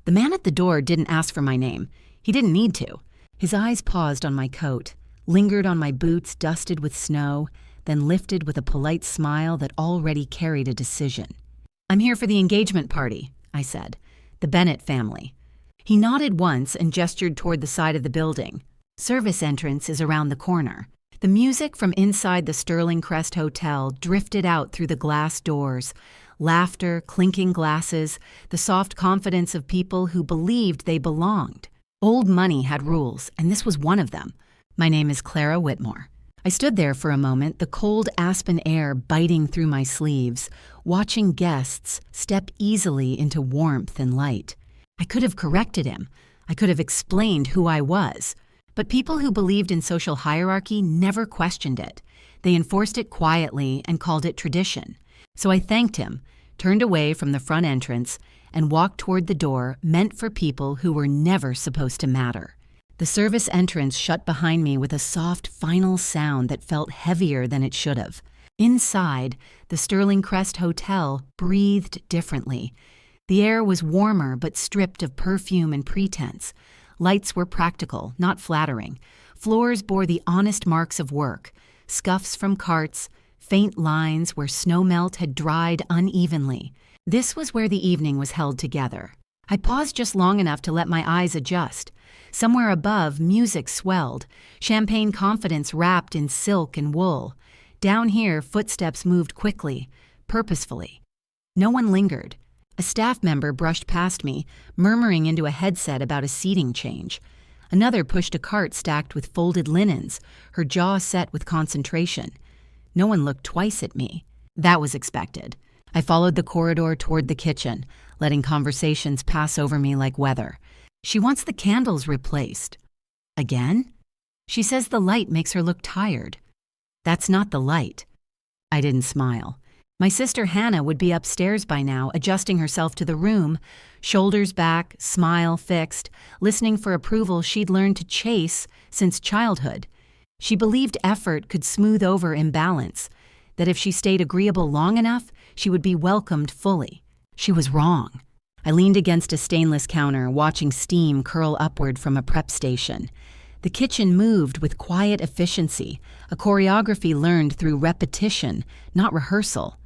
The man at the door didn't ask for my name. He didn't need to. His eyes paused on my coat, lingered on my boots dusted with snow, then lifted with a polite smile that already carried a decision. "I'm here for the engagement party," I said. "The Bennett family." He nodded once and gestured toward the side of the building. "Service entrance is around the corner." The music from inside the Sterling Crest Hotel drifted out through the glass doors. Laughter, clinking glasses, the soft confidence of people who believed they belonged. Old money had rules, and this was one of them. "My name is Clara Whitmore." I stood there for a moment, the cold aspen air biting through my sleeves, watching guests step easily into warmth and light. I could have corrected him. I could have explained who I was. But people who believed in social hierarchy never questioned it. They enforced it quietly and called it tradition. So I thanked him, turned away from the front entrance, and walked toward the door meant for people who were never supposed to matter. The service entrance shut behind me with a soft, final sound that felt heavier than it should have. Inside, the Sterling Crest Hotel breathed differently. The air was warmer but stripped of perfume and pretense. Lights were practical, not flattering. Floors bore the honest marks of work, scuffs from carts, faint lines where snowmelt had dried unevenly. This was where the evening was held together. I paused just long enough to let my eyes adjust. Somewhere above, music swelled, champagne confidence wrapped in silk and wool. Down here, footsteps moved quickly, purposefully. No one lingered. A staff member brushed past me, murmuring into a headset about a seating change. Another pushed a cart stacked with folded linens, her jaw set with concentration. No one looked twice at me. That was expected. I followed the corridor toward the kitchen, letting conversations pass over me like weather. "She wants the candles replaced." "Again?" "She says the light makes her look tired." "That's not the light." I didn't smile. My sister Hannah would be upstairs by now, adjusting herself to the room, shoulders back, smile fixed, listening for approval she'd learned to chase since childhood. She believed effort could smooth over imbalance, that if she stayed agreeable long enough, she would be welcomed fully. She was wrong. I leaned against a stainless counter, watching steam curl upward from a prep station. The kitchen moved with quiet efficiency, a choreography learned through repetition, not rehearsal.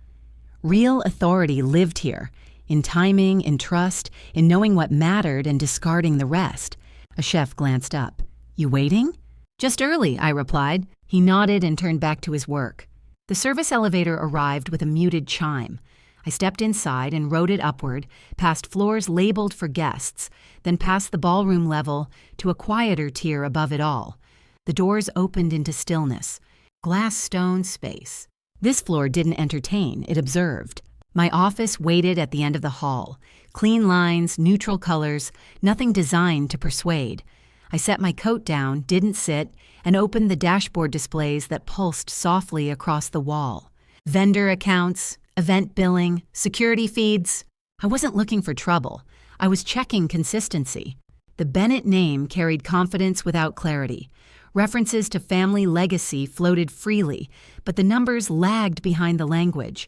Real authority lived here, in timing, in trust, in knowing what mattered and discarding the rest. A chef glanced up. "You waiting?" "Just early," I replied. He nodded and turned back to his work. The service elevator arrived with a muted chime. I stepped inside and rode it upward, past floors labeled for guests, then past the ballroom level to a quieter tier above it all. The doors opened into stillness. Glass stone space. This floor didn't entertain, it observed. My office waited at the end of the hall. Clean lines, neutral colors, nothing designed to persuade. I set my coat down, didn't sit, and opened the dashboard displays that pulsed softly across the wall. Vendor accounts, event billing, security feeds. I wasn't looking for trouble. I was checking consistency. The Bennett name carried confidence without clarity. References to family legacy floated freely, but the numbers lagged behind the language.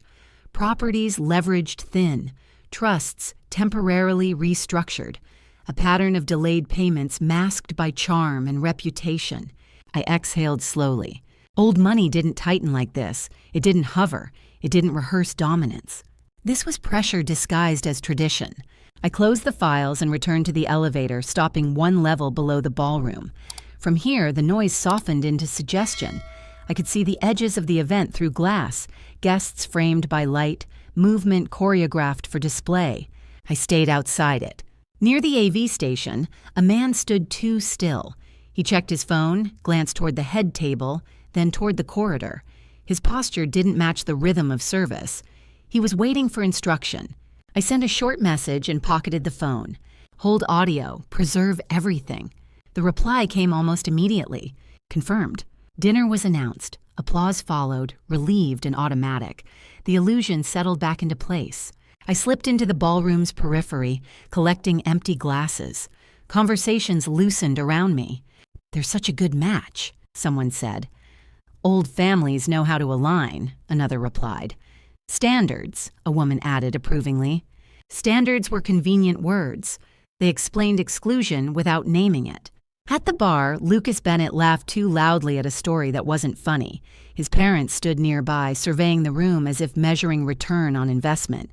Properties leveraged thin, trusts temporarily restructured, a pattern of delayed payments masked by charm and reputation. I exhaled slowly. Old money didn't tighten like this. It didn't hover. It didn't rehearse dominance. This was pressure disguised as tradition. I closed the files and returned to the elevator, stopping one level below the ballroom. From here, the noise softened into suggestion. I could see the edges of the event through glass, guests framed by light, movement choreographed for display. I stayed outside it. Near the AV station, a man stood too still. He checked his phone, glanced toward the head table, then toward the corridor. His posture didn't match the rhythm of service. He was waiting for instruction. I sent a short message and pocketed the phone. Hold audio, preserve everything. The reply came almost immediately. Confirmed. Dinner was announced. Applause followed, relieved and automatic. The illusion settled back into place. I slipped into the ballroom's periphery, collecting empty glasses. Conversations loosened around me. "There's such a good match," someone said. "Old families know how to align," another replied. "Standards," a woman added approvingly. Standards were convenient words. They explained exclusion without naming it. At the bar, Lucas Bennett laughed too loudly at a story that wasn't funny. His parents stood nearby, surveying the room as if measuring return on investment.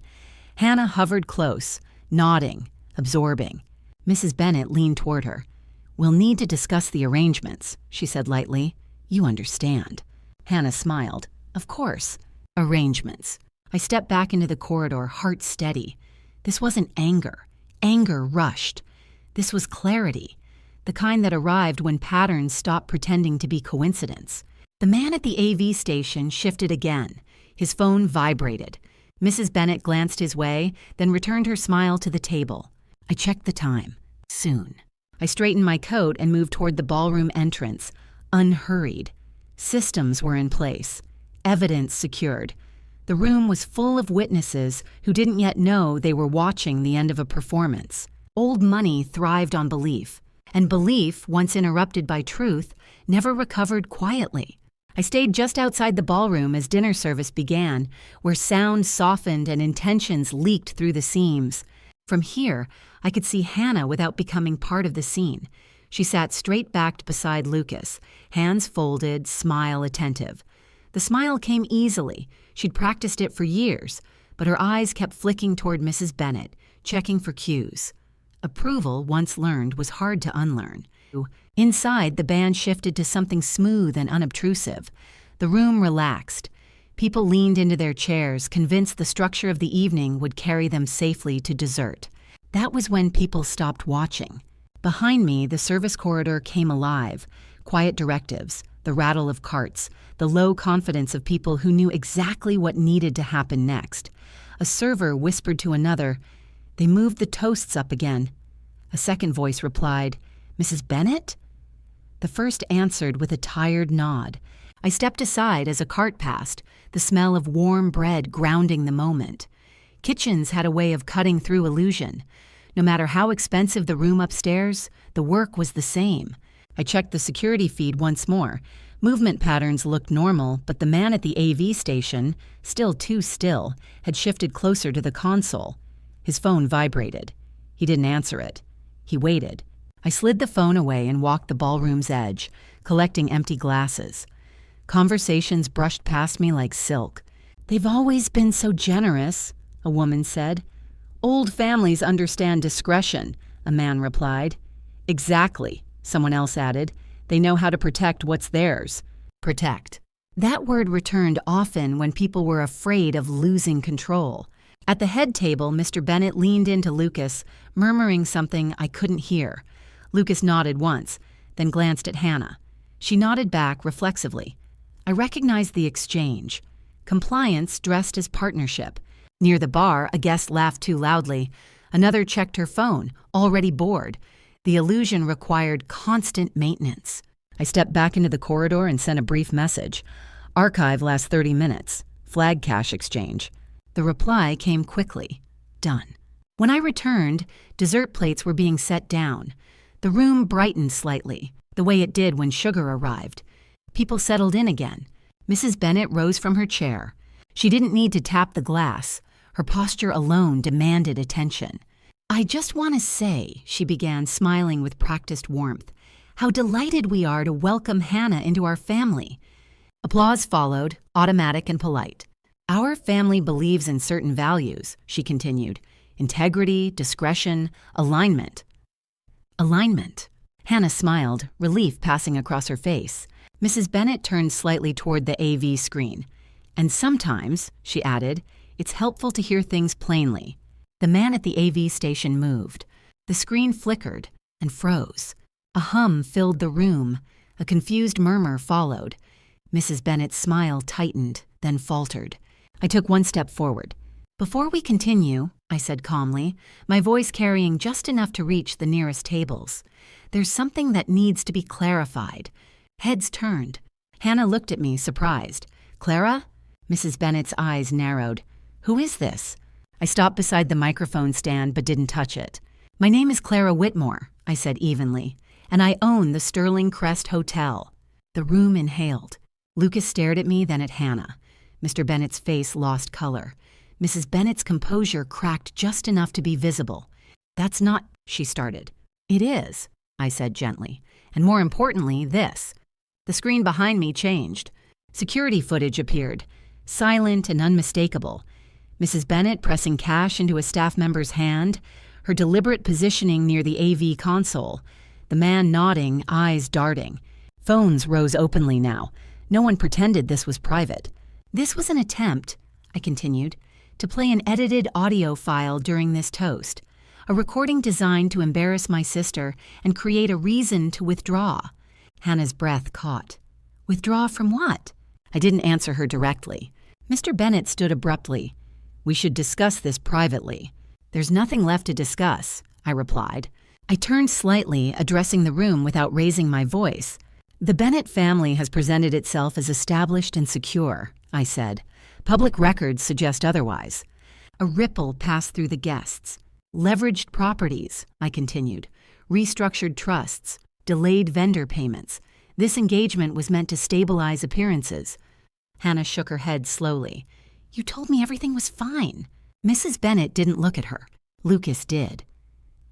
Hannah hovered close, nodding, absorbing. Mrs. Bennett leaned toward her. "We'll need to discuss the arrangements," she said lightly. "You understand." Hannah smiled. "Of course. Arrangements." I stepped back into the corridor, heart steady. This wasn't anger. Anger rushed. This was clarity, the kind that arrived when patterns stopped pretending to be coincidence. The man at the AV station shifted again. His phone vibrated. Mrs. Bennett glanced his way, then returned her smile to the table. I checked the time. Soon. I straightened my coat and moved toward the ballroom entrance, unhurried. Systems were in place. Evidence secured. The room was full of witnesses who didn't yet know they were watching the end of a performance. Old money thrived on belief, and belief, once interrupted by truth, never recovered quietly. I stayed just outside the ballroom as dinner service began, where sound softened and intentions leaked through the seams. From here, I could see Hannah without becoming part of the scene. She sat straight-backed beside Lucas, hands folded, smile attentive. The smile came easily. She'd practiced it for years, but her eyes kept flicking toward Mrs. Bennett, checking for cues. Approval, once learned, was hard to unlearn. Inside, the band shifted to something smooth and unobtrusive. The room relaxed. People leaned into their chairs, convinced the structure of the evening would carry them safely to dessert. That was when people stopped watching. Behind me, the service corridor came alive. Quiet directives, the rattle of carts, the low confidence of people who knew exactly what needed to happen next. A server whispered to another, "They moved the toasts up again." A second voice replied, "Mrs. Bennett?" The first answered with a tired nod. I stepped aside as a cart passed, the smell of warm bread grounding the moment. Kitchens had a way of cutting through illusion. No matter how expensive the room upstairs, the work was the same. I checked the security feed once more. Movement patterns looked normal, but the man at the AV station, still too still, had shifted closer to the console. His phone vibrated. He didn't answer it. He waited. I slid the phone away and walked the ballroom's edge, collecting empty glasses. Conversations brushed past me like silk. "They've always been so generous," a woman said. "Old families understand discretion," a man replied. "Exactly," someone else added. "They know how to protect what's theirs." Protect. That word returned often when people were afraid of losing control. At the head table, Mr. Bennett leaned into Lucas, murmuring something I couldn't hear. Lucas nodded once, then glanced at Hannah. She nodded back reflexively. I recognized the exchange. Compliance dressed as partnership. Near the bar, a guest laughed too loudly. Another checked her phone, already bored. The illusion required constant maintenance. I stepped back into the corridor and sent a brief message. "Archive lasts 30 minutes. Flag cash exchange." The reply came quickly. Done. When I returned, dessert plates were being set down. The room brightened slightly, the way it did when sugar arrived. People settled in again. Mrs. Bennett rose from her chair. She didn't need to tap the glass. Her posture alone demanded attention. "I just want to say," she began, smiling with practiced warmth, "how delighted we are to welcome Hannah into our family." Applause followed, automatic and polite. "Our family believes in certain values," she continued. "Integrity, discretion, alignment." Alignment. Hannah smiled, relief passing across her face. Mrs. Bennett turned slightly toward the AV screen. "And sometimes," she added, "it's helpful to hear things plainly." The man at the AV station moved. The screen flickered and froze. A hum filled the room. A confused murmur followed. Mrs. Bennett's smile tightened, then faltered. I took one step forward. "Before we continue," I said calmly, my voice carrying just enough to reach the nearest tables, "there's something that needs to be clarified." Heads turned. Hannah looked at me, surprised. "Clara?" Mrs. Bennett's eyes narrowed. "Who is this?" I stopped beside the microphone stand but didn't touch it. "My name is Clara Whitmore," I said evenly, "and I own the Sterling Crest Hotel." The room inhaled. Lucas stared at me, then at Hannah. Mr. Bennett's face lost color. Mrs. Bennett's composure cracked just enough to be visible. "That's not," she started. "It is," I said gently. "And more importantly, this." The screen behind me changed. Security footage appeared, silent and unmistakable. Mrs. Bennett pressing cash into a staff member's hand, her deliberate positioning near the AV console, the man nodding, eyes darting. Phones rose openly now. No one pretended this was private. "This was an attempt," I continued, "to play an edited audio file during this toast, a recording designed to embarrass my sister and create a reason to withdraw." Hannah's breath caught. "Withdraw from what?" I didn't answer her directly. Mr. Bennett stood abruptly. "We should discuss this privately." "There's nothing left to discuss," I replied. I turned slightly, addressing the room without raising my voice. "The Bennett family has presented itself as established and secure," I said. "Public records suggest otherwise." A ripple passed through the guests. "Leveraged properties," I continued. "Restructured trusts. Delayed vendor payments. This engagement was meant to stabilize appearances." Hannah shook her head slowly. "You told me everything was fine." Mrs. Bennett didn't look at her. Lucas did.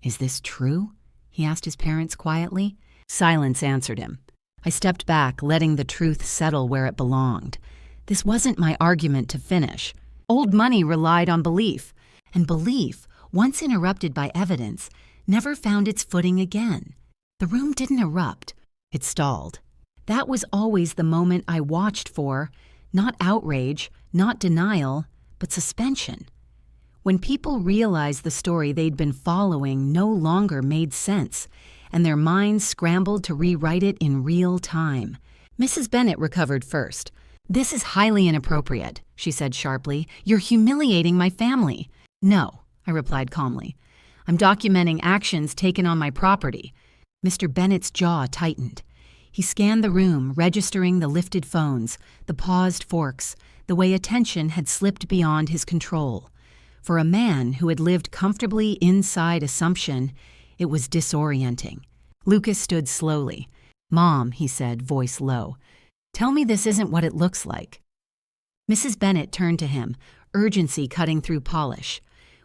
"Is this true?" he asked his parents quietly. Silence answered him. I stepped back, letting the truth settle where it belonged. This wasn't my argument to finish. Old money relied on belief, and belief, once interrupted by evidence, never found its footing again. The room didn't erupt. It stalled. That was always the moment I watched for, not outrage, not denial, but suspension. When people realized the story they'd been following no longer made sense, and their minds scrambled to rewrite it in real time. Mrs. Bennett recovered first. "This is highly inappropriate," she said sharply. "You're humiliating my family." "No," I replied calmly. "I'm documenting actions taken on my property." Mr. Bennett's jaw tightened. He scanned the room, registering the lifted phones, the paused forks, the way attention had slipped beyond his control. For a man who had lived comfortably inside assumption, it was disorienting. Lucas stood slowly. "Mom," he said, voice low, "tell me this isn't what it looks like." Mrs. Bennett turned to him, urgency cutting through polish.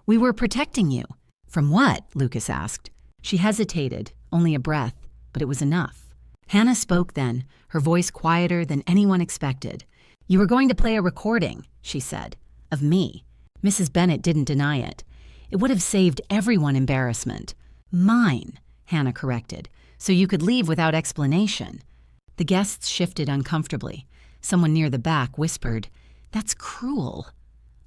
"We were protecting you." "From what?" Lucas asked. She hesitated, only a breath, but it was enough. Hannah spoke then, her voice quieter than anyone expected. "You were going to play a recording," she said, "of me." Mrs. Bennett didn't deny it. "It would have saved everyone embarrassment." "Mine," Hannah corrected, "so you could leave without explanation." The guests shifted uncomfortably. Someone near the back whispered, "That's cruel."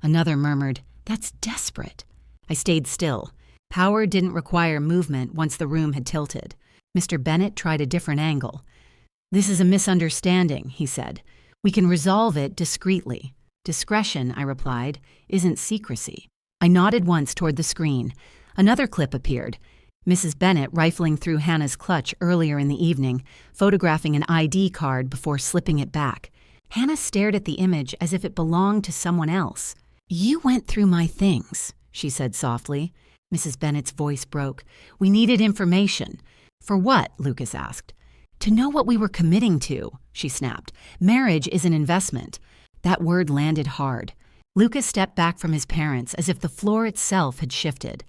Another murmured, "That's desperate." I stayed still. Power didn't require movement once the room had tilted. Mr. Bennett tried a different angle. "This is a misunderstanding," he said. "We can resolve it discreetly." "Discretion," I replied, "isn't secrecy." I nodded once toward the screen. Another clip appeared. Mrs. Bennett rifling through Hannah's clutch earlier in the evening, photographing an ID card before slipping it back. Hannah stared at the image as if it belonged to someone else. "You went through my things," she said softly. Mrs. Bennett's voice broke. "We needed information." "For what?" Lucas asked. "To know what we were committing to," she snapped. "Marriage is an investment." That word landed hard. Lucas stepped back from his parents as if the floor itself had shifted.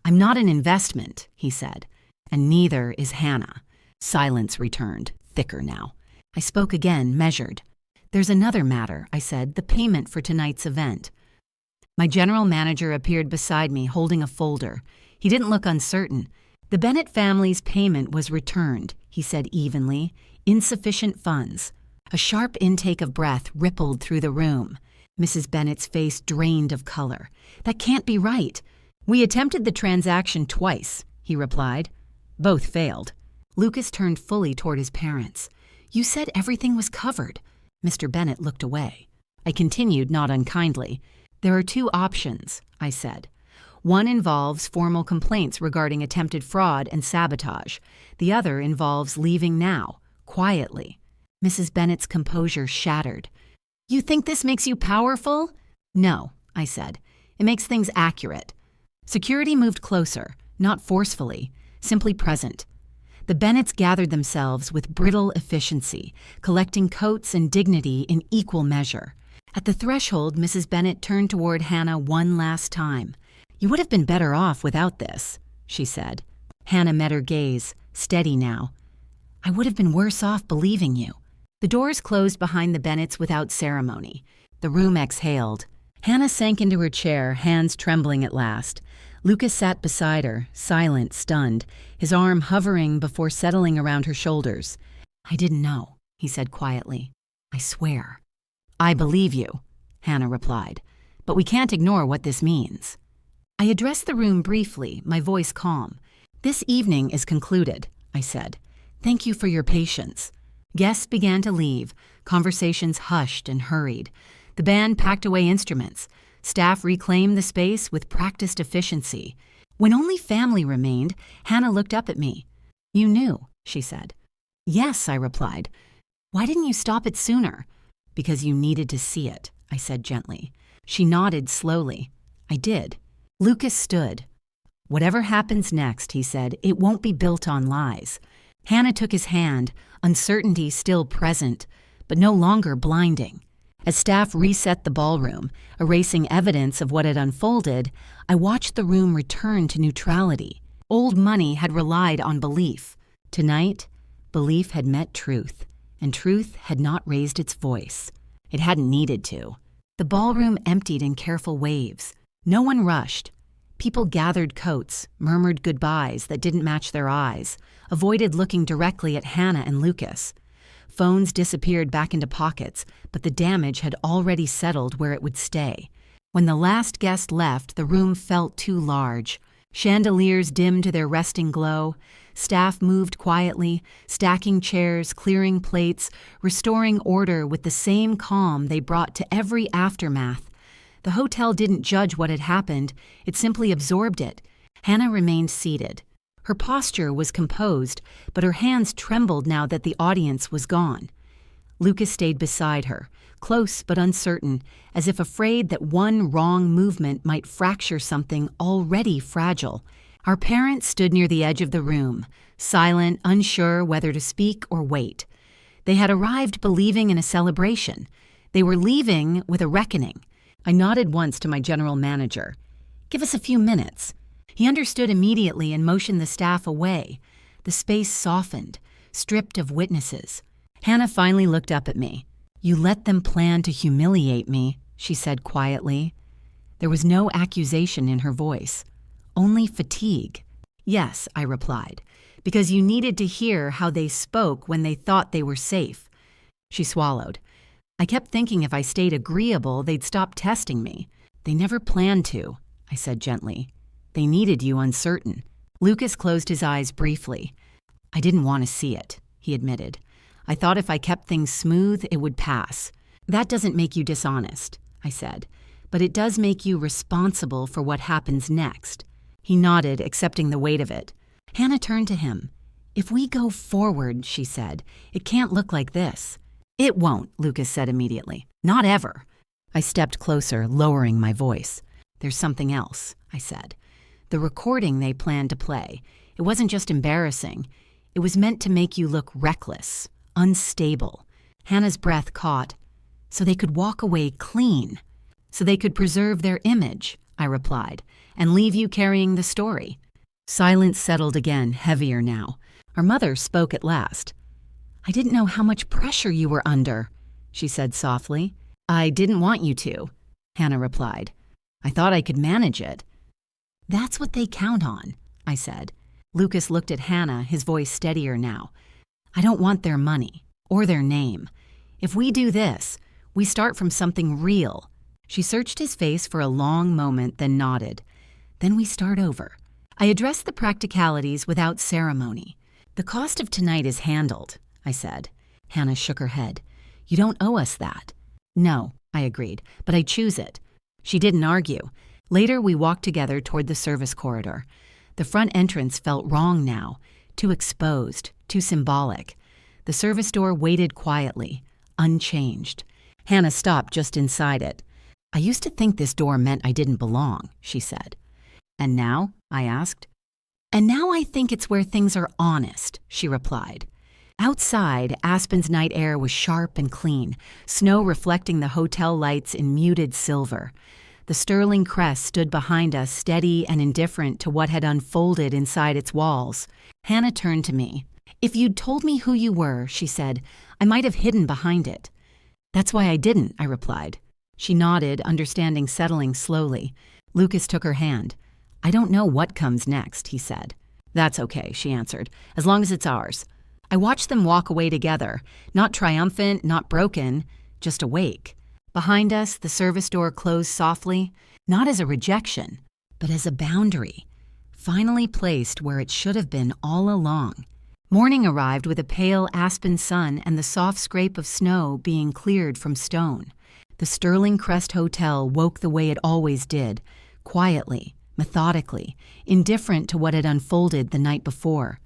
"I'm not an investment," he said, "and neither is Hannah." Silence returned, thicker now. I spoke again, measured. "There's another matter," I said, "the payment for tonight's event." My general manager appeared beside me holding a folder. He didn't look uncertain. "The Bennett family's payment was returned," he said evenly. "Insufficient funds." A sharp intake of breath rippled through the room. Mrs. Bennett's face drained of color. "That can't be right." "We attempted the transaction twice," he replied. "Both failed." Lucas turned fully toward his parents. "You said everything was covered." Mr. Bennett looked away. I continued, not unkindly. "There are two options," I said. "One involves formal complaints regarding attempted fraud and sabotage. The other involves leaving now, quietly." Mrs. Bennett's composure shattered. "You think this makes you powerful?" "No," I said. "It makes things accurate." Security moved closer, not forcefully, simply present. The Bennetts gathered themselves with brittle efficiency, collecting coats and dignity in equal measure. At the threshold, Mrs. Bennett turned toward Hannah one last time. "You would have been better off without this," she said, Hannah met her gaze, steady now. I would have been worse off believing you. The doors closed behind the Bennetts without ceremony. The room exhaled. Hannah sank into her chair, hands trembling at last. Lucas sat beside her, silent, stunned, his arm hovering before settling around her shoulders. I didn't know, he said quietly. I swear. I believe you, Hannah replied, but we can't ignore what this means. I addressed the room briefly, my voice calm. This evening is concluded, I said. Thank you for your patience. Guests began to leave, conversations hushed and hurried. The band packed away instruments. Staff reclaimed the space with practiced efficiency. When only family remained, Hannah looked up at me. You knew, she said. Yes, I replied. Why didn't you stop it sooner? Because you needed to see it, I said gently. She nodded slowly. I did. Lucas stood. Whatever happens next, he said, it won't be built on lies. Hannah took his hand, uncertainty still present, but no longer blinding. As staff reset the ballroom, erasing evidence of what had unfolded, I watched the room return to neutrality. Old money had relied on belief. Tonight, belief had met truth, and truth had not raised its voice. It hadn't needed to. The ballroom emptied in careful waves. No one rushed. People gathered coats, murmured goodbyes that didn't match their eyes, avoided looking directly at Hannah and Lucas. Phones disappeared back into pockets, but the damage had already settled where it would stay. When the last guest left, the room felt too large. Chandeliers dimmed to their resting glow. Staff moved quietly, stacking chairs, clearing plates, restoring order with the same calm they brought to every aftermath. The hotel didn't judge what had happened, it simply absorbed it. Hannah remained seated. Her posture was composed, but her hands trembled now that the audience was gone. Lucas stayed beside her, close but uncertain, as if afraid that one wrong movement might fracture something already fragile. Our parents stood near the edge of the room, silent, unsure whether to speak or wait. They had arrived believing in a celebration. They were leaving with a reckoning. I nodded once to my general manager. Give us a few minutes. He understood immediately and motioned the staff away. The space softened, stripped of witnesses. Hannah finally looked up at me. You let them plan to humiliate me, she said quietly. There was no accusation in her voice, only fatigue. Yes, I replied, because you needed to hear how they spoke when they thought they were safe. She swallowed. I kept thinking if I stayed agreeable, they'd stop testing me. They never planned to, I said gently. They needed you uncertain. Lucas closed his eyes briefly. I didn't want to see it, he admitted. I thought if I kept things smooth, it would pass. That doesn't make you dishonest, I said, but it does make you responsible for what happens next. He nodded, accepting the weight of it. Hannah turned to him. If we go forward, she said, it can't look like this. It won't, Lucas said immediately. Not ever. I stepped closer, lowering my voice. There's something else, I said. The recording they planned to play, it wasn't just embarrassing. It was meant to make you look reckless, unstable. Hannah's breath caught. So they could walk away clean. So they could preserve their image, I replied, and leave you carrying the story. Silence settled again, heavier now. Our mother spoke at last. I didn't know how much pressure you were under, she said softly. I didn't want you to, Hannah replied. I thought I could manage it. That's what they count on, I said. Lucas looked at Hannah, his voice steadier now. I don't want their money, or their name. If we do this, we start from something real. She searched his face for a long moment, then nodded. Then we start over. I addressed the practicalities without ceremony. The cost of tonight is handled, I said. Hannah shook her head. You don't owe us that. No, I agreed, but I choose it. She didn't argue. Later, we walked together toward the service corridor. The front entrance felt wrong now, too exposed, too symbolic. The service door waited quietly, unchanged. Hannah stopped just inside it. I used to think this door meant I didn't belong, she said. And now? I asked. And now I think it's where things are honest, she replied. Outside, Aspen's night air was sharp and clean, snow reflecting the hotel lights in muted silver. The sterling crest stood behind us, steady and indifferent to what had unfolded inside its walls. Hannah turned to me. "If you'd told me who you were," she said, "I might have hidden behind it." "That's why I didn't," I replied. She nodded, understanding settling slowly. Lucas took her hand. "I don't know what comes next," he said. "That's okay," she answered, "as long as it's ours." I watched them walk away together, not triumphant, not broken, just awake. Behind us, the service door closed softly, not as a rejection, but as a boundary, finally placed where it should have been all along. Morning arrived with a pale aspen sun and the soft scrape of snow being cleared from stone. The Sterling Crest Hotel woke the way it always did, quietly, methodically, indifferent to what had unfolded the night before.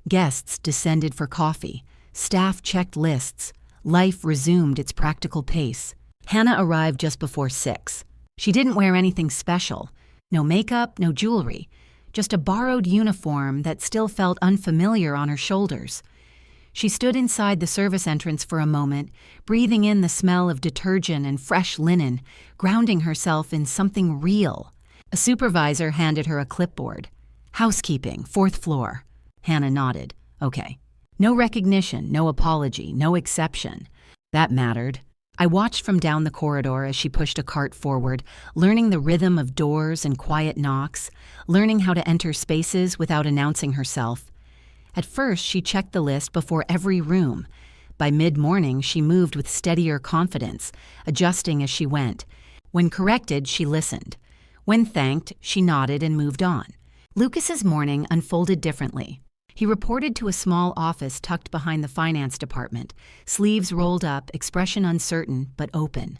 Guests descended for coffee. Staff checked lists. Life resumed its practical pace. Hannah arrived just before 6. She didn't wear anything special. No makeup, no jewelry. Just a borrowed uniform that still felt unfamiliar on her shoulders. She stood inside the service entrance for a moment, breathing in the smell of detergent and fresh linen, grounding herself in something real. A supervisor handed her a clipboard. "Housekeeping, 4th floor." Hannah nodded. "Okay." No recognition, no apology, no exception. That mattered. I watched from down the corridor as she pushed a cart forward, learning the rhythm of doors and quiet knocks, learning how to enter spaces without announcing herself. At first, she checked the list before every room. By mid-morning, she moved with steadier confidence, adjusting as she went. When corrected, she listened. When thanked, she nodded and moved on. Lucas's morning unfolded differently. He reported to a small office tucked behind the finance department, sleeves rolled up, expression uncertain but open.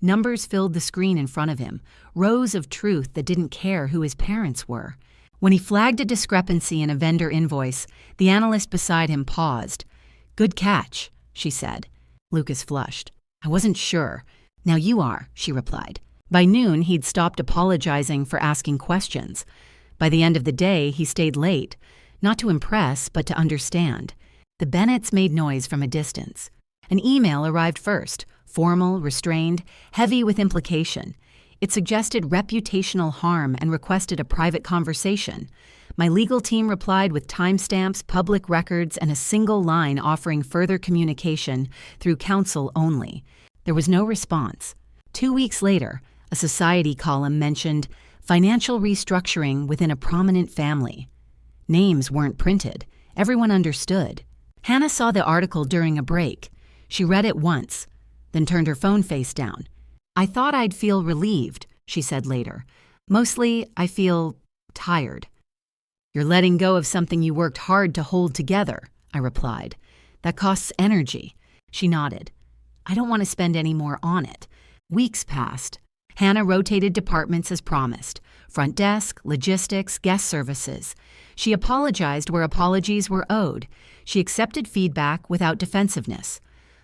Numbers filled the screen in front of him, rows of truth that didn't care who his parents were. When he flagged a discrepancy in a vendor invoice, the analyst beside him paused. "Good catch," she said. Lucas flushed. "I wasn't sure. Now you are," she replied. By noon, he'd stopped apologizing for asking questions. By the end of the day, he stayed late. Not to impress, but to understand. The Bennetts made noise from a distance. An email arrived first, formal, restrained, heavy with implication. It suggested reputational harm and requested a private conversation. My legal team replied with timestamps, public records, and a single line offering further communication through counsel only. There was no response. 2 weeks later, a society column mentioned financial restructuring within a prominent family. Names weren't printed. Everyone understood. Hannah saw the article during a break. She read it once, then turned her phone face down. "I thought I'd feel relieved," she said later. "Mostly, I feel tired." "You're letting go of something you worked hard to hold together," I replied. "That costs energy." She nodded. "I don't want to spend any more on it." Weeks passed. Hannah rotated departments as promised. Front desk, logistics, guest services. She apologized where apologies were owed. She accepted feedback without defensiveness.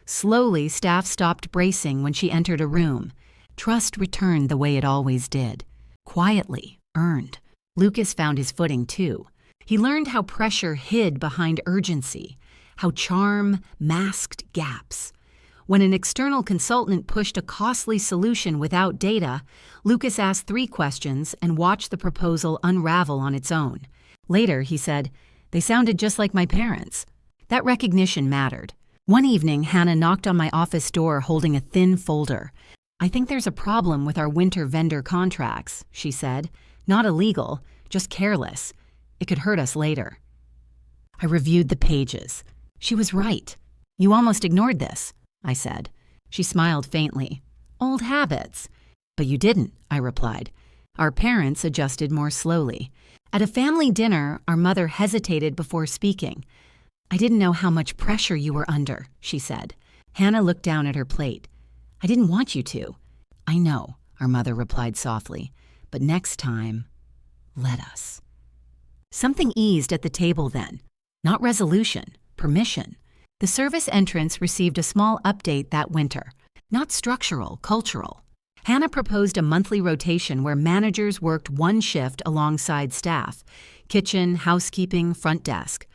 Slowly, staff stopped bracing when she entered a room. Trust returned the way it always did. Quietly, earned. Lucas found his footing too. He learned how pressure hid behind urgency, how charm masked gaps. When an external consultant pushed a costly solution without data, Lucas asked 3 questions and watched the proposal unravel on its own. Later, he said, "They sounded just like my parents." That recognition mattered. One evening, Hannah knocked on my office door holding a thin folder. "I think there's a problem with our winter vendor contracts," she said. "Not illegal, just careless. It could hurt us later." I reviewed the pages. She was right. "You almost ignored this," I said. She smiled faintly. "Old habits." "But you didn't," I replied. Our parents adjusted more slowly. At a family dinner, our mother hesitated before speaking. "I didn't know how much pressure you were under," she said. Hannah looked down at her plate. "I didn't want you to." "I know," our mother replied softly. "But next time, let us." Something eased at the table then. Not resolution, permission. The service entrance received a small update that winter. Not structural, cultural. Hannah proposed a monthly rotation where managers worked one shift alongside staff, kitchen, housekeeping, front desk.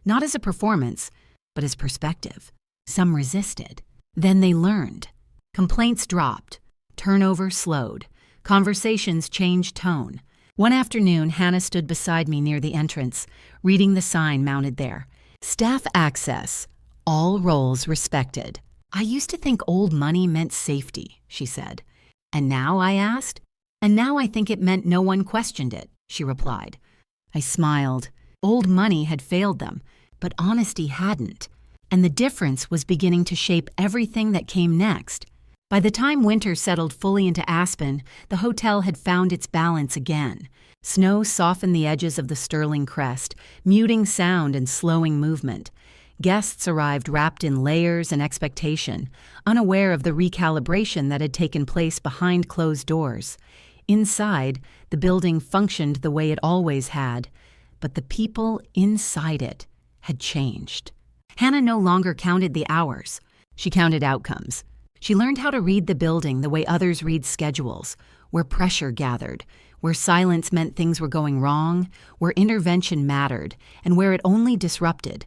Not as a performance, but as perspective. Some resisted. Then they learned. Complaints dropped. Turnover slowed. Conversations changed tone. One afternoon, Hannah stood beside me near the entrance, reading the sign mounted there. Staff access. All roles respected. I used to think old money meant safety, she said. And now, I asked? And now I think it meant no one questioned it, she replied. I smiled. Old money had failed them, but honesty hadn't. And the difference was beginning to shape everything that came next. By the time winter settled fully into Aspen, the hotel had found its balance again. Snow softened the edges of the Sterling crest, muting sound and slowing movement. Guests arrived wrapped in layers and expectation, unaware of the recalibration that had taken place behind closed doors. Inside, the building functioned the way it always had, but the people inside it had changed. Hannah no longer counted the hours. She counted outcomes. She learned how to read the building the way others read schedules, where pressure gathered, where silence meant things were going wrong, where intervention mattered, and where it only disrupted.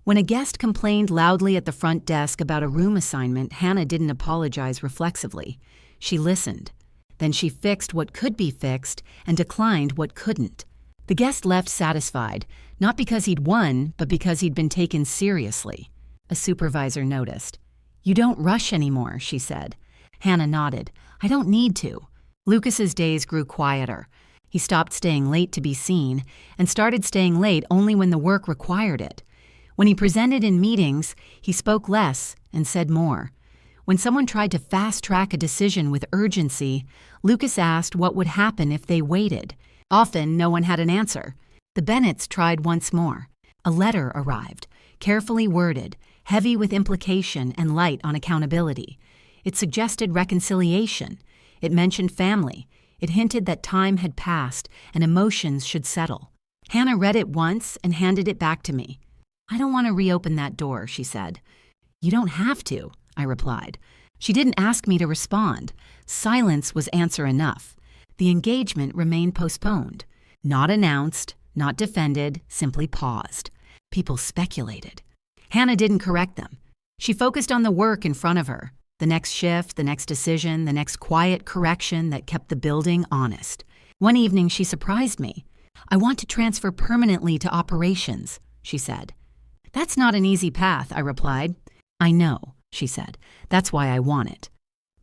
When a guest complained loudly at the front desk about a room assignment, Hannah didn't apologize reflexively. She listened. Then she fixed what could be fixed and declined what couldn't. The guest left satisfied, not because he'd won, but because he'd been taken seriously. A supervisor noticed. You don't rush anymore, she said. Hannah nodded. I don't need to. Lucas's days grew quieter. He stopped staying late to be seen and started staying late only when the work required it. When he presented in meetings, he spoke less and said more. When someone tried to fast-track a decision with urgency, Lucas asked what would happen if they waited. Often, no one had an answer. The Bennetts tried once more. A letter arrived, carefully worded, heavy with implication and light on accountability. It suggested reconciliation. It mentioned family. It hinted that time had passed and emotions should settle. Hannah read it once and handed it back to me. I don't want to reopen that door, she said. You don't have to, I replied. She didn't ask me to respond. Silence was answer enough. The engagement remained postponed. Not announced, not defended, simply paused. People speculated. Hannah didn't correct them. She focused on the work in front of her, the next shift, the next decision, the next quiet correction that kept the building honest. One evening, she surprised me. I want to transfer permanently to operations, she said. That's not an easy path, I replied. I know, she said. That's why I want it.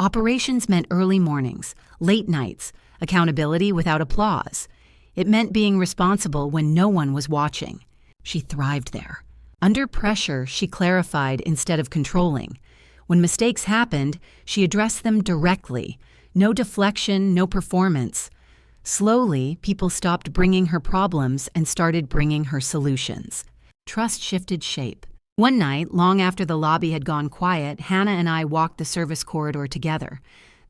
Operations meant early mornings, late nights, accountability without applause. It meant being responsible when no one was watching. She thrived there. Under pressure, she clarified instead of controlling. When mistakes happened, she addressed them directly. No deflection, no performance. Slowly, people stopped bringing her problems and started bringing her solutions. Trust shifted shape. One night, long after the lobby had gone quiet, Hannah and I walked the service corridor together.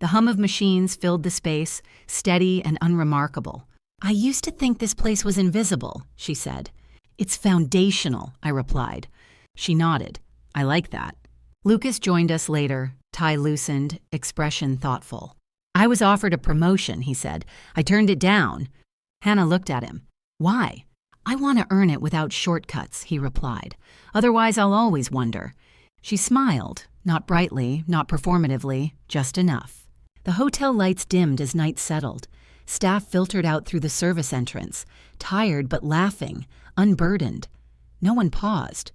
The hum of machines filled the space, steady and unremarkable. I used to think this place was invisible, she said. It's foundational, I replied. She nodded. I like that. Lucas joined us later, tie loosened, expression thoughtful. I was offered a promotion, he said. I turned it down. Hannah looked at him. Why? I want to earn it without shortcuts, he replied. Otherwise, I'll always wonder. She smiled, not brightly, not performatively, just enough. The hotel lights dimmed as night settled. Staff filtered out through the service entrance, tired but laughing, unburdened. No one paused.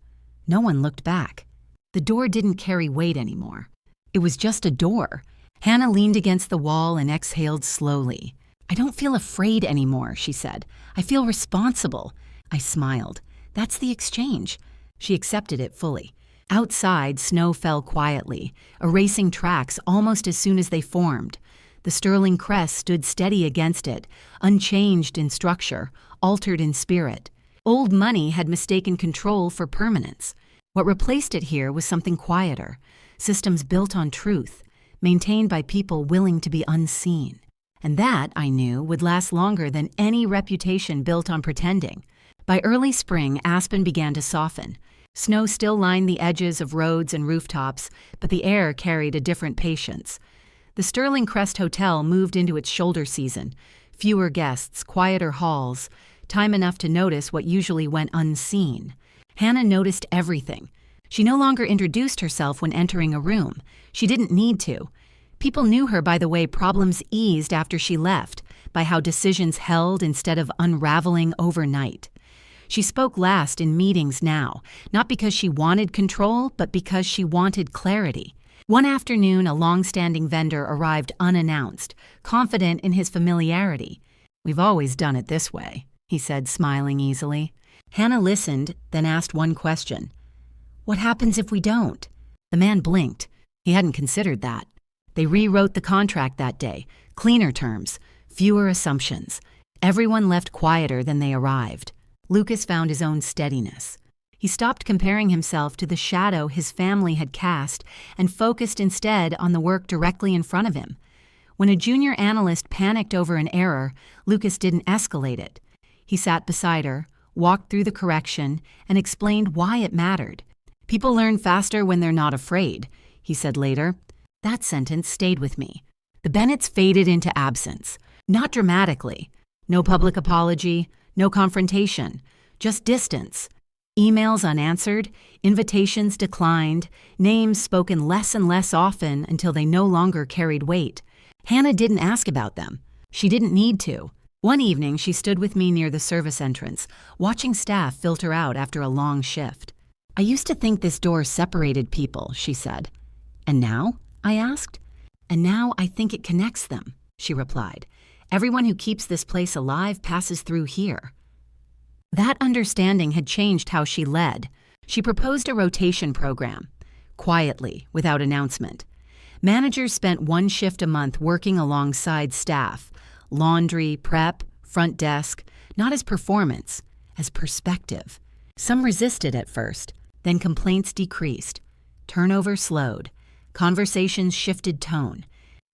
No one looked back. The door didn't carry weight anymore. It was just a door. Hannah leaned against the wall and exhaled slowly. I don't feel afraid anymore, she said. I feel responsible. I smiled. That's the exchange. She accepted it fully. Outside, snow fell quietly, erasing tracks almost as soon as they formed. The Sterling crest stood steady against it, unchanged in structure, altered in spirit. Old money had mistaken control for permanence. What replaced it here was something quieter, systems built on truth, maintained by people willing to be unseen. And that, I knew, would last longer than any reputation built on pretending. By early spring, Aspen began to soften. Snow still lined the edges of roads and rooftops, but the air carried a different patience. The Sterling Crest Hotel moved into its shoulder season. Fewer guests, quieter halls, time enough to notice what usually went unseen. Hannah noticed everything. She no longer introduced herself when entering a room. She didn't need to. People knew her by the way problems eased after she left, by how decisions held instead of unraveling overnight. She spoke last in meetings now, not because she wanted control, but because she wanted clarity. One afternoon, a long-standing vendor arrived unannounced, confident in his familiarity. "We've always done it this way," he said, smiling easily. Hannah listened, then asked one question. "What happens if we don't?" The man blinked. He hadn't considered that. They rewrote the contract that day. Cleaner terms, fewer assumptions. Everyone left quieter than they arrived. Lucas found his own steadiness. He stopped comparing himself to the shadow his family had cast and focused instead on the work directly in front of him. When a junior analyst panicked over an error, Lucas didn't escalate it. He sat beside her, walked through the correction, and explained why it mattered. "People learn faster when they're not afraid," he said later. That sentence stayed with me. The Bennetts faded into absence. Not dramatically. No public apology, no confrontation, just distance. Emails unanswered, invitations declined, names spoken less and less often until they no longer carried weight. Hannah didn't ask about them. She didn't need to. One evening, she stood with me near the service entrance, watching staff filter out after a long shift. "I used to think this door separated people," she said. "And now?" I asked. "And now I think it connects them," she replied. "Everyone who keeps this place alive passes through here." That understanding had changed how she led. She proposed a rotation program, quietly, without announcement. Managers spent one shift a month working alongside staff, laundry, prep, front desk, not as performance, as perspective. Some resisted at first, then complaints decreased. Turnover slowed. Conversations shifted tone.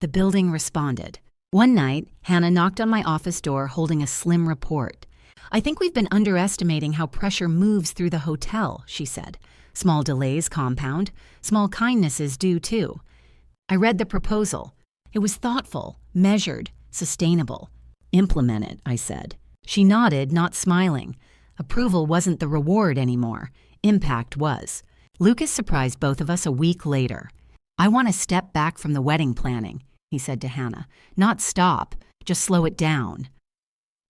The building responded. One night, Hannah knocked on my office door holding a slim report. "I think we've been underestimating how pressure moves through the hotel," she said. "Small delays compound. Small kindnesses do too." I read the proposal. It was thoughtful, measured, sustainable. "Implement it," I said. She nodded, not smiling. Approval wasn't the reward anymore. Impact was. Lucas surprised both of us a week later. "I want to step back from the wedding planning," he said to Hannah. "Not stop, just slow it down."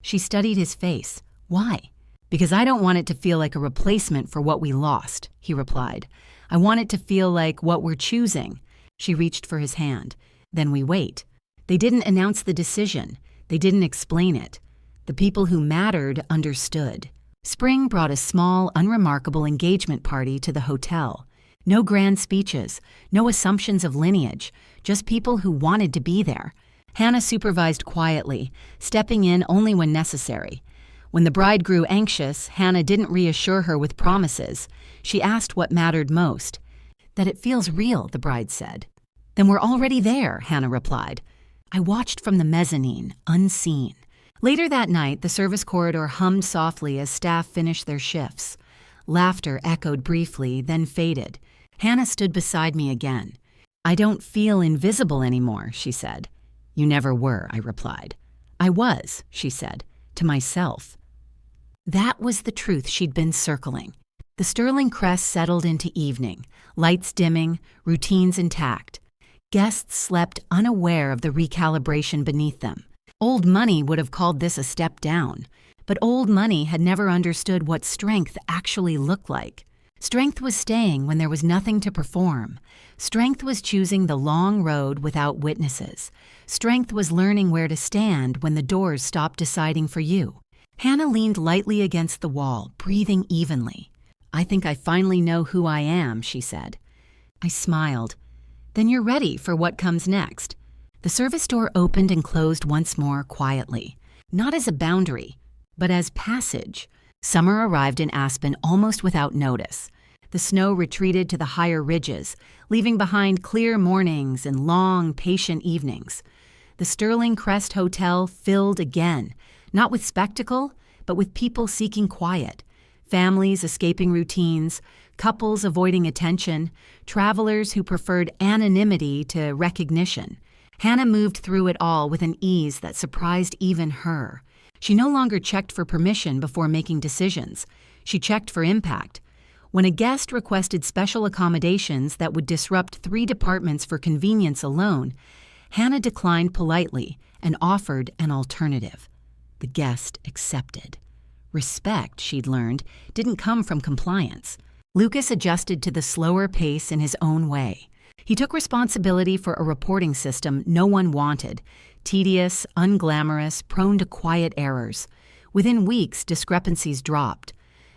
She studied his face. "Why?" "Because I don't want it to feel like a replacement for what we lost," he replied. "I want it to feel like what we're choosing." She reached for his hand. "Then we wait." They didn't announce the decision. They didn't explain it. The people who mattered understood. Spring brought a small, unremarkable engagement party to the hotel. No grand speeches, no assumptions of lineage, just people who wanted to be there. Hannah supervised quietly, stepping in only when necessary. When the bride grew anxious, Hannah didn't reassure her with promises. She asked what mattered most. "That it feels real," the bride said. "Then we're already there," Hannah replied. I watched from the mezzanine, unseen. Later that night, the service corridor hummed softly as staff finished their shifts. Laughter echoed briefly, then faded. Hannah stood beside me again. "I don't feel invisible anymore," she said. "You never were," I replied. "I was," she said, "to myself." That was the truth she'd been circling. The Sterling Crest settled into evening, lights dimming, routines intact. Guests slept unaware of the recalibration beneath them. Old money would have called this a step down, but old money had never understood what strength actually looked like. Strength was staying when there was nothing to perform. Strength was choosing the long road without witnesses. Strength was learning where to stand when the doors stopped deciding for you. Hannah leaned lightly against the wall, breathing evenly. "I think I finally know who I am," she said. I smiled. "Then you're ready for what comes next." The service door opened and closed once more quietly, not as a boundary, but as passage. Summer arrived in Aspen almost without notice. The snow retreated to the higher ridges, leaving behind clear mornings and long, patient evenings. The Sterling Crest Hotel filled again, not with spectacle, but with people seeking quiet, families escaping routines, couples avoiding attention, travelers who preferred anonymity to recognition. Hannah moved through it all with an ease that surprised even her. She no longer checked for permission before making decisions. She checked for impact. When a guest requested special accommodations that would disrupt 3 departments for convenience alone, Hannah declined politely and offered an alternative. The guest accepted. Respect, she'd learned, didn't come from compliance. Lucas adjusted to the slower pace in his own way. He took responsibility for a reporting system no one wanted, tedious, unglamorous, prone to quiet errors. Within weeks, discrepancies dropped.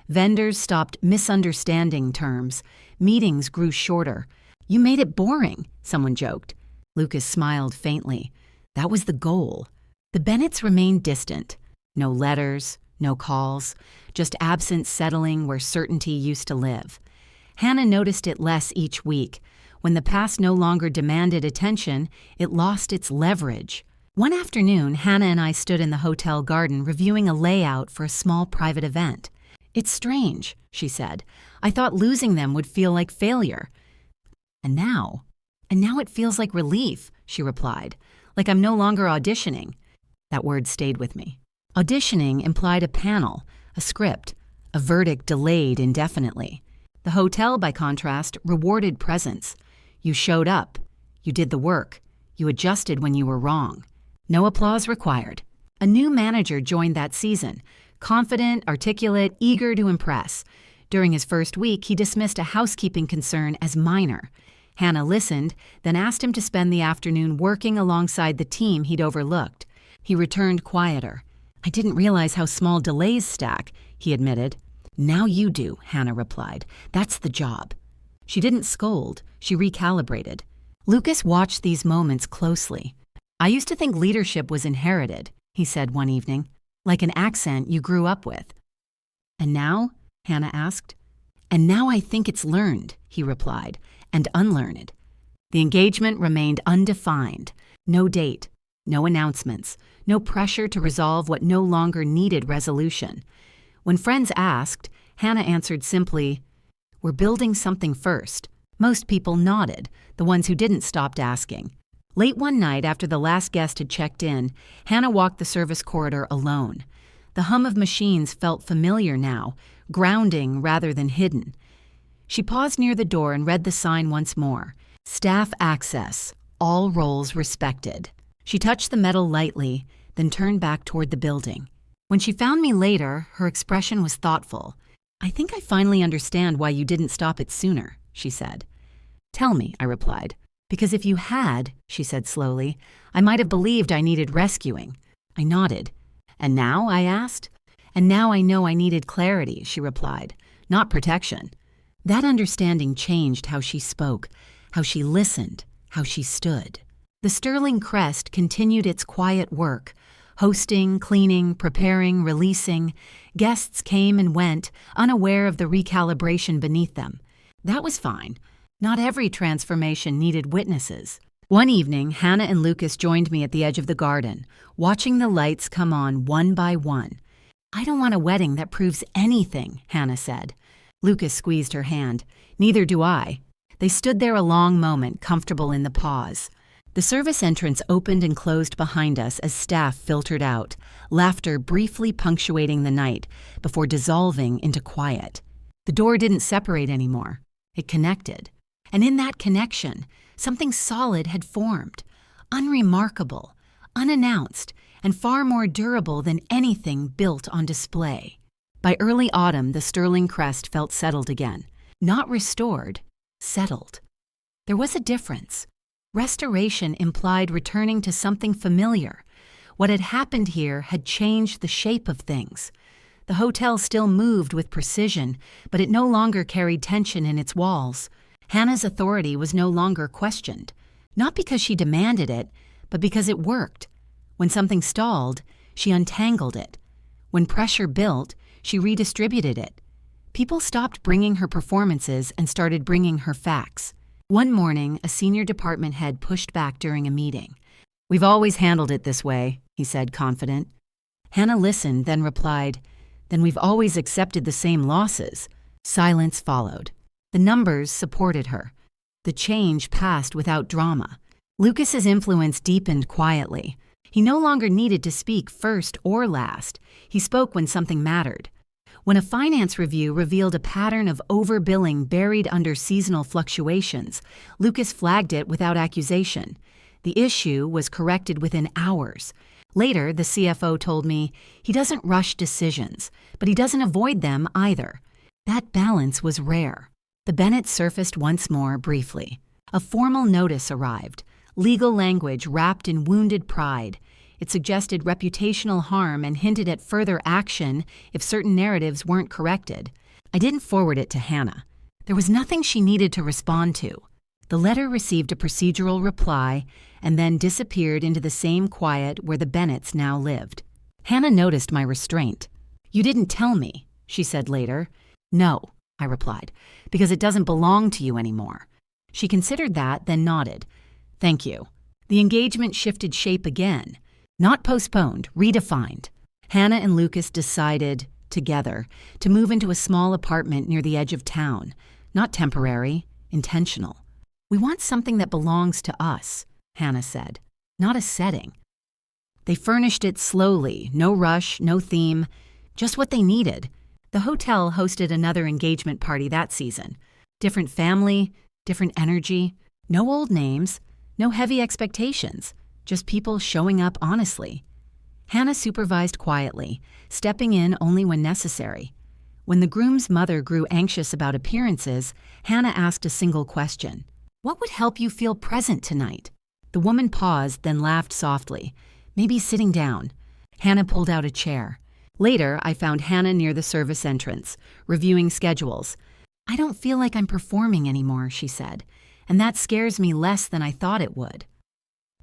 Vendors stopped misunderstanding terms. Meetings grew shorter. "You made it boring," someone joked. Lucas smiled faintly. That was the goal. The Bennetts remained distant. No letters, no calls, just absence settling where certainty used to live. Hannah noticed it less each week. When the past no longer demanded attention, it lost its leverage. One afternoon, Hannah and I stood in the hotel garden reviewing a layout for a small private event. "It's strange," she said. "I thought losing them would feel like failure. And now it feels like relief," she replied. "Like I'm no longer auditioning." That word stayed with me. Auditioning implied a panel, a script, a verdict delayed indefinitely. The hotel, by contrast, rewarded presence. You showed up. You did the work. You adjusted when you were wrong. No applause required. A new manager joined that season, confident, articulate, eager to impress. During his first week, he dismissed a housekeeping concern as minor. Hannah listened, then asked him to spend the afternoon working alongside the team he'd overlooked. He returned quieter. "I didn't realize how small delays stack," he admitted. "Now you do," Hannah replied. "That's the job." She didn't scold. She recalibrated. Lucas watched these moments closely. "I used to think leadership was inherited," he said one evening, "like an accent you grew up with." "And now?" Hannah asked. "And now I think it's learned," he replied, "and unlearned." The engagement remained undefined. No date, no announcements, no pressure to resolve what no longer needed resolution. When friends asked, Hannah answered simply, "We're building something first." Most people nodded, the ones who didn't stopped asking. Late one night, after the last guest had checked in, Hannah walked the service corridor alone. The hum of machines felt familiar now, grounding rather than hidden. She paused near the door and read the sign once more. "Staff access. All roles respected." She touched the metal lightly, then turned back toward the building. When she found me later, her expression was thoughtful. "I think I finally understand why you didn't stop it sooner," she said. "Tell me," I replied. "Because if you had," she said slowly, "I might have believed I needed rescuing." I nodded. "And now?" I asked. "And now I know I needed clarity," she replied, "not protection." That understanding changed how she spoke, how she listened, how she stood. The Sterling Crest continued its quiet work, hosting, cleaning, preparing, releasing. Guests came and went, unaware of the recalibration beneath them. That was fine. Not every transformation needed witnesses. One evening, Hannah and Lucas joined me at the edge of the garden, watching the lights come on one by one. "I don't want a wedding that proves anything," Hannah said. Lucas squeezed her hand. "Neither do I." They stood there a long moment, comfortable in the pause. The service entrance opened and closed behind us as staff filtered out, laughter briefly punctuating the night before dissolving into quiet. The door didn't separate anymore. It connected. And in that connection, something solid had formed, unremarkable, unannounced, and far more durable than anything built on display. By early autumn, the Sterling Crest felt settled again. Not restored, settled. There was a difference. Restoration implied returning to something familiar. What had happened here had changed the shape of things. The hotel still moved with precision, but it no longer carried tension in its walls. Hannah's authority was no longer questioned, not because she demanded it, but because it worked. When something stalled, she untangled it. When pressure built, she redistributed it. People stopped bringing her performances and started bringing her facts. One morning, a senior department head pushed back during a meeting. "We've always handled it this way," he said, confident. Hannah listened, then replied, "Then we've always accepted the same losses." Silence followed. The numbers supported her. The change passed without drama. Lucas's influence deepened quietly. He no longer needed to speak first or last. He spoke when something mattered. When a finance review revealed a pattern of overbilling buried under seasonal fluctuations, Lucas flagged it without accusation. The issue was corrected within hours. Later, the CFO told me he doesn't rush decisions, but he doesn't avoid them either. That balance was rare. The Bennetts surfaced once more briefly. A formal notice arrived, legal language wrapped in wounded pride. It suggested reputational harm and hinted at further action if certain narratives weren't corrected. I didn't forward it to Hannah. There was nothing she needed to respond to. The letter received a procedural reply and then disappeared into the same quiet where the Bennetts now lived. Hannah noticed my restraint. "You didn't tell me," she said later. "No," I replied, "because it doesn't belong to you anymore." She considered that, then nodded. "Thank you." The engagement shifted shape again. Not postponed, redefined. Hannah and Lucas decided, together, to move into a small apartment near the edge of town. Not temporary, intentional. "We want something that belongs to us," Hannah said, "not a setting." They furnished it slowly, no rush, no theme, just what they needed. The hotel hosted another engagement party that season. Different family, different energy, no old names, no heavy expectations, just people showing up honestly. Hannah supervised quietly, stepping in only when necessary. When the groom's mother grew anxious about appearances, Hannah asked a single question. "What would help you feel present tonight?" The woman paused, then laughed softly. "Maybe sitting down." Hannah pulled out a chair. Later, I found Hannah near the service entrance, reviewing schedules. "I don't feel like I'm performing anymore," she said, "and that scares me less than I thought it would."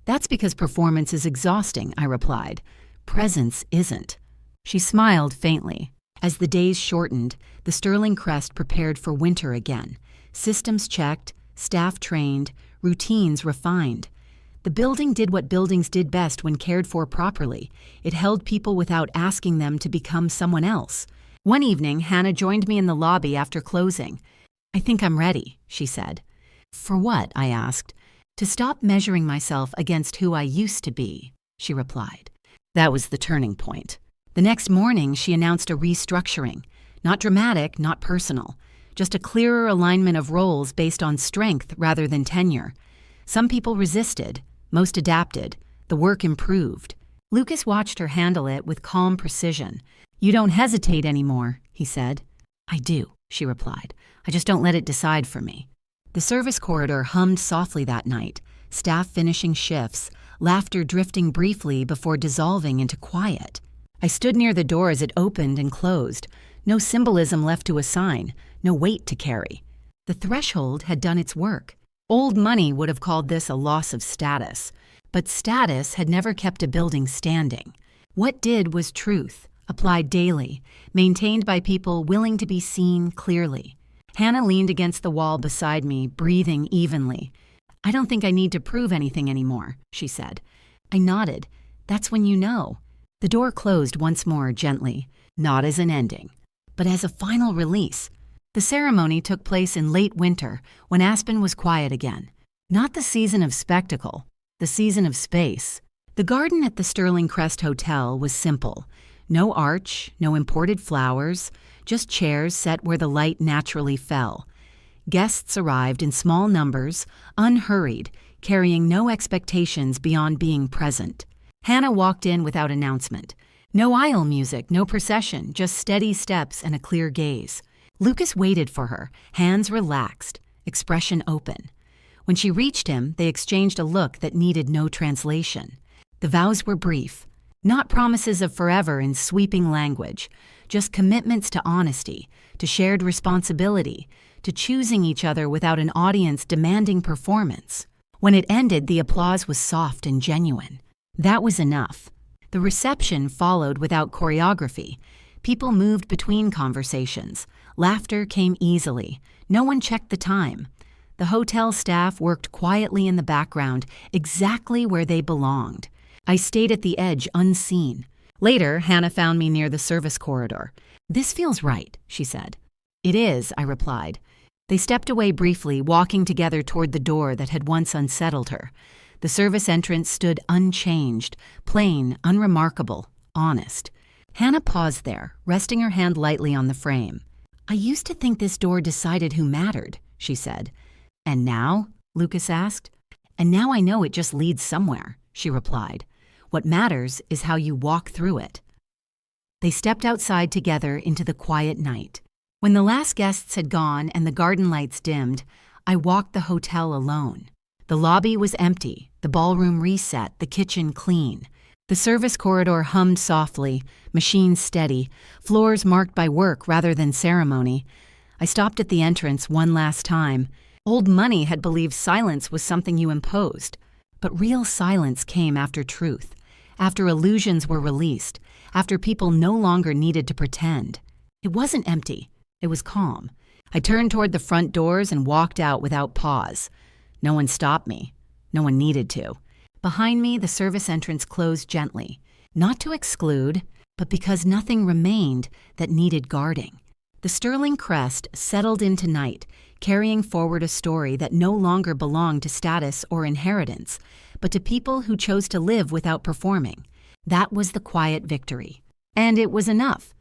"That's because performance is exhausting," I replied. "Presence isn't." She smiled faintly. As the days shortened, the Sterling Crest prepared for winter again. Systems checked, staff trained, routines refined. The building did what buildings did best when cared for properly. It held people without asking them to become someone else. One evening, Hannah joined me in the lobby after closing. "I think I'm ready," she said. "For what?" I asked. "To stop measuring myself against who I used to be," she replied. That was the turning point. The next morning, she announced a restructuring. Not dramatic, not personal. Just a clearer alignment of roles based on strength rather than tenure. Some people resisted. Most adapted. The work improved. Lucas watched her handle it with calm precision. "You don't hesitate anymore," he said. "I do," she replied. "I just don't let it decide for me." The service corridor hummed softly that night, staff finishing shifts, laughter drifting briefly before dissolving into quiet. I stood near the door as it opened and closed. No symbolism left to assign, no weight to carry. The threshold had done its work. Old money would have called this a loss of status, but status had never kept a building standing. What did was truth, applied daily, maintained by people willing to be seen clearly. Hannah leaned against the wall beside me, breathing evenly. "I don't think I need to prove anything anymore," she said. I nodded. "That's when you know." The door closed once more gently, not as an ending, but as a final release. The ceremony took place in late winter, when Aspen was quiet again. Not the season of spectacle, the season of space. The garden at the Sterling Crest Hotel was simple. No arch, no imported flowers, just chairs set where the light naturally fell. Guests arrived in small numbers, unhurried, carrying no expectations beyond being present. Hannah walked in without announcement. No aisle music, no procession, just steady steps and a clear gaze. Lucas waited for her, hands relaxed, expression open. When she reached him, they exchanged a look that needed no translation. The vows were brief, not promises of forever in sweeping language, just commitments to honesty, to shared responsibility, to choosing each other without an audience demanding performance. When it ended, the applause was soft and genuine. That was enough. The reception followed without choreography. People moved between conversations. Laughter came easily. No one checked the time. The hotel staff worked quietly in the background, exactly where they belonged. I stayed at the edge unseen. Later, Hannah found me near the service corridor. "This feels right," she said. "It is," I replied. They stepped away briefly, walking together toward the door that had once unsettled her. The service entrance stood unchanged, plain, unremarkable, honest. Hannah paused there, resting her hand lightly on the frame. "I used to think this door decided who mattered," she said. "And now?" Lucas asked. And now I know it just leads somewhere, she replied. What matters is how you walk through it. They stepped outside together into the quiet night. When the last guests had gone and the garden lights dimmed, I walked the hotel alone. The lobby was empty, the ballroom reset, the kitchen clean. The service corridor hummed softly, machines steady, floors marked by work rather than ceremony. I stopped at the entrance one last time. Old money had believed silence was something you imposed. But real silence came after truth, after illusions were released, after people no longer needed to pretend. It wasn't empty. It was calm. I turned toward the front doors and walked out without pause. No one stopped me. No one needed to. Behind me, the service entrance closed gently, not to exclude, but because nothing remained that needed guarding. The sterling crest settled into night, carrying forward a story that no longer belonged to status or inheritance, but to people who chose to live without performing. That was the quiet victory. And it was enough.